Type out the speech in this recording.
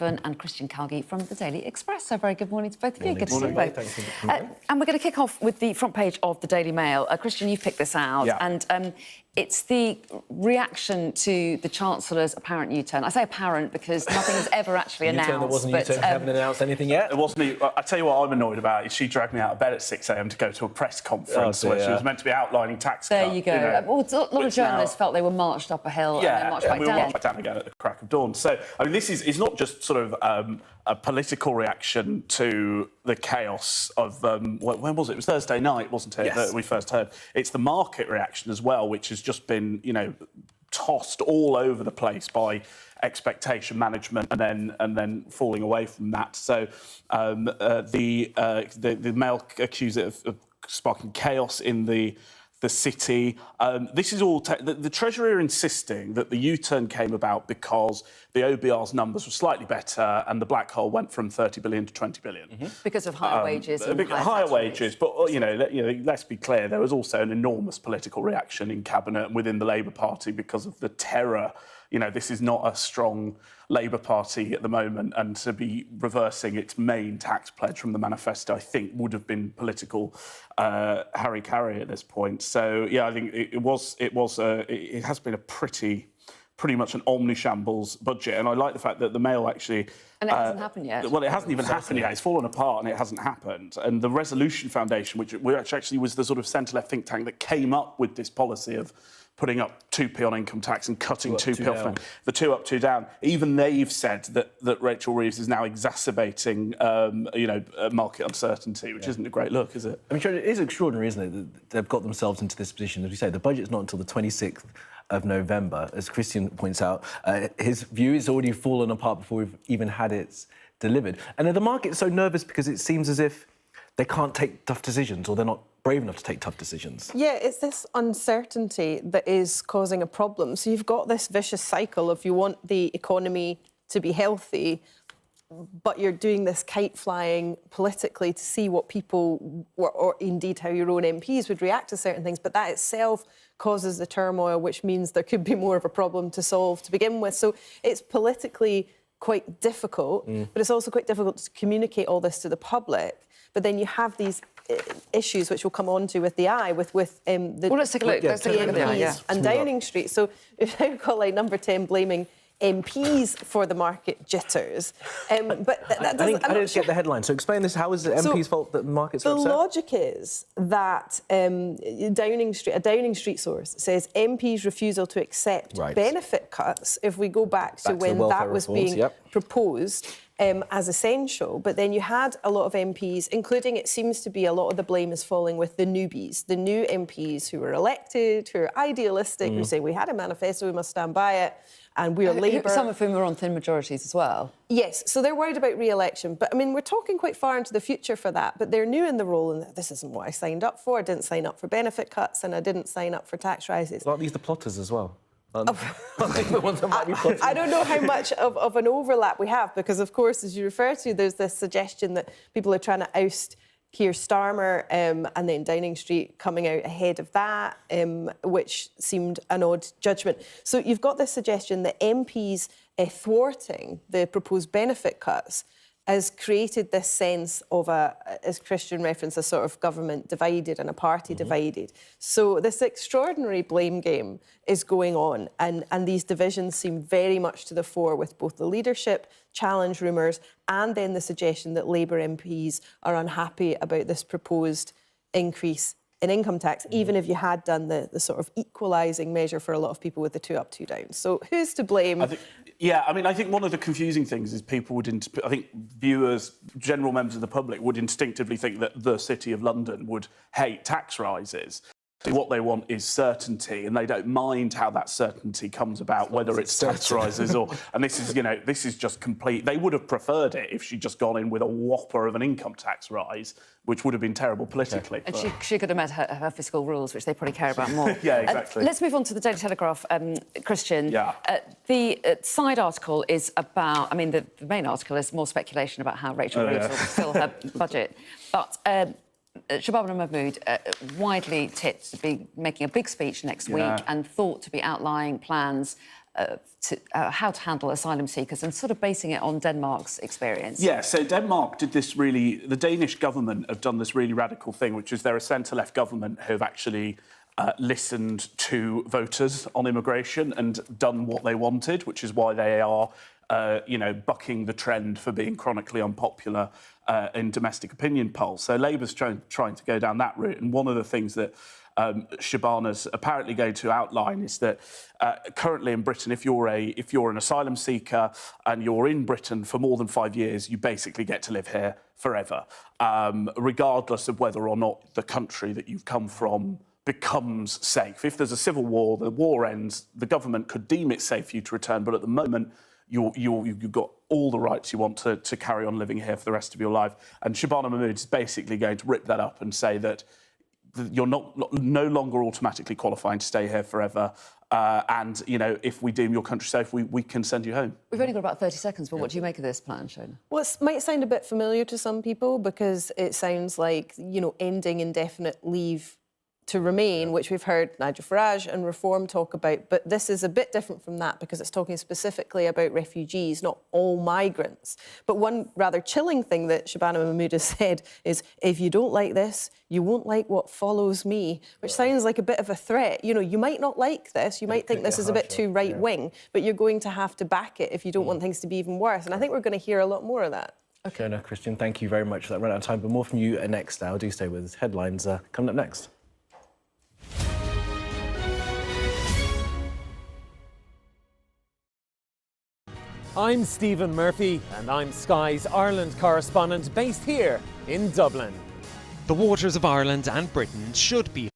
And Christian Calgie from the Daily Express. So very good morning to both of you. Good to see you Morning, both. thanks. And we're going to kick off with the front page of the Daily Mail. Christian, you've picked this out. Yeah. And it's the reaction to the Chancellor's apparent U-turn. I say apparent because nothing's ever actually announced. U-turn, there wasn't a U-turn, haven't announced anything yet. It wasn't. I tell you what I'm annoyed about is she dragged me out of bed at 6 a.m. to go to a press conference where she was meant to be outlining tax There cut. you go. Well, a lot of journalists felt they were marched up a hill and then marched back we down. were marched back down again at the crack of dawn. So, I mean, this is not just sort of a political reaction to the chaos of, when was it? It was Thursday night, wasn't it, that we first heard. It's the market reaction as well, which has just been, tossed all over the place by expectation management and then falling away from that. So the Mail accused it of sparking chaos in the city. This is all... the Treasury are insisting that the U-turn came about because the OBR's numbers were slightly better and the black hole went from 30 billion to 20 billion. Mm-hmm. Because of higher wages. And higher wages, but, let's be clear, there was also an enormous political reaction in Cabinet and within the Labour Party because of the terror. This is not a strong Labour Party at the moment, and to be reversing its main tax pledge from the manifesto, I think, would have been political harry-carry at this point. So, yeah, I think it has been a pretty much an omni-shambles budget, and I like the fact that the Mail actually... And it hasn't happened yet. Well, it hasn't even happened yet. It's fallen apart and it hasn't happened. And the Resolution Foundation, which actually was the sort of centre-left think tank that came up with this policy of putting up 2p on income tax and cutting 2p off the 2 up, 2 down. Even they've said that Rachel Reeves is now exacerbating, market uncertainty, which isn't a great look, is it? I mean, it is extraordinary, isn't it, that they've got themselves into this position. As we say, the budget's not until the 26th of November, as Christian points out. His view is already fallen apart before we've even had it delivered. And the market's so nervous because it seems as if they can't take tough decisions or they're not brave enough to take tough decisions. Yeah, it's this uncertainty that is causing a problem. So you've got this vicious cycle of you want the economy to be healthy, but you're doing this kite flying politically to see what people, or indeed how your own MPs would react to certain things, but that itself causes the turmoil, which means there could be more of a problem to solve to begin with. So it's politically quite difficult, but it's also quite difficult to communicate all this to the public. But then you have these issues, which we'll come on to with the eye, with the... Well, let's take a look. Let's take a look at the eye, and Downing Street. So we've now got like number 10 blaming MPs for the market jitters. But that doesn't... I don't get the headline. So explain this. How is it MPs' fault that the markets are upset? The logic is that a Downing Street source says MPs' refusal to accept benefit cuts, if we go back to when that was being proposed, as essential. But then you had a lot of MPs, including, it seems to be a lot of the blame is falling with the newbies, the new MPs who were elected, who are idealistic, who say we had a manifesto, we must stand by it, and we are Labour. Some of whom are on thin majorities as well. Yes, so they're worried about re-election. But, I mean, we're talking quite far into the future for that, but they're new in the role, and this isn't what I signed up for. I didn't sign up for benefit cuts, and I didn't sign up for tax rises. Aren't these the plotters as well? I don't know how much of an overlap we have, because, of course, as you refer to, there's this suggestion that people are trying to oust Keir Starmer, and then Downing Street coming out ahead of that, which seemed an odd judgment. So you've got this suggestion that MPs thwarting the proposed benefit cuts has created this sense of as Christian referenced, a sort of government divided and a party divided. So this extraordinary blame game is going on, and these divisions seem very much to the fore with both the leadership challenge rumours and then the suggestion that Labour MPs are unhappy about this proposed increase in income tax, even if you had done the sort of equalising measure for a lot of people with the 2 up, 2 down. So who's to blame? I think one of the confusing things is people would... I think viewers, general members of the public, would instinctively think that the City of London would hate tax rises. What they want is certainty, and they don't mind how that certainty comes about, whether it's tax rises or... And this is just complete... They would have preferred it if she'd just gone in with a whopper of an income tax rise, which would have been terrible politically. And she could have met her fiscal rules, which they probably care about more. Yeah, exactly. Let's move on to the Daily Telegraph, Christian. Yeah. The side article is about... I mean, the main article is more speculation about how Rachel Reeves will fill her budget. But... Shabab Mahmood, widely tipped to be making a big speech next week and thought to be outlining plans how to handle asylum seekers and sort of basing it on Denmark's experience. Yeah, so Denmark did this the Danish government have done this really radical thing, which is they're a centre-left government who have actually listened to voters on immigration and done what they wanted, which is why they are, bucking the trend for being chronically unpopular in domestic opinion polls. So Labour's trying to go down that route. And one of the things that Shabana's apparently going to outline is that currently in Britain, if you're an asylum seeker and you're in Britain for more than 5 years, you basically get to live here forever, regardless of whether or not the country that you've come from becomes safe. If there's a civil war, the war ends, the government could deem it safe for you to return, but at the moment, you've got all the rights you want to carry on living here for the rest of your life. And Shabana Mahmood is basically going to rip that up and say that you're no longer automatically qualifying to stay here forever. And, if we deem your country safe, we can send you home. We've only got about 30 seconds, but what do you make of this plan, Shona? Well, it might sound a bit familiar to some people because it sounds like, ending indefinite leave to remain, which we've heard Nigel Farage and Reform talk about. But this is a bit different from that because it's talking specifically about refugees, not all migrants. But one rather chilling thing that Shabana Mahmood has said is, if you don't like this, you won't like what follows me, which sounds like a bit of a threat. You might not like this, you might think this is a bit too right-wing, but you're going to have to back it if you don't want things to be even worse. And I think we're going to hear a lot more of that. Okay, no, Christian, thank you very much for that. Run out of time, but more from you next now. Do stay with us. Headlines coming up next. I'm Stephen Murphy and I'm Sky's Ireland correspondent based here in Dublin. The waters of Ireland and Britain should be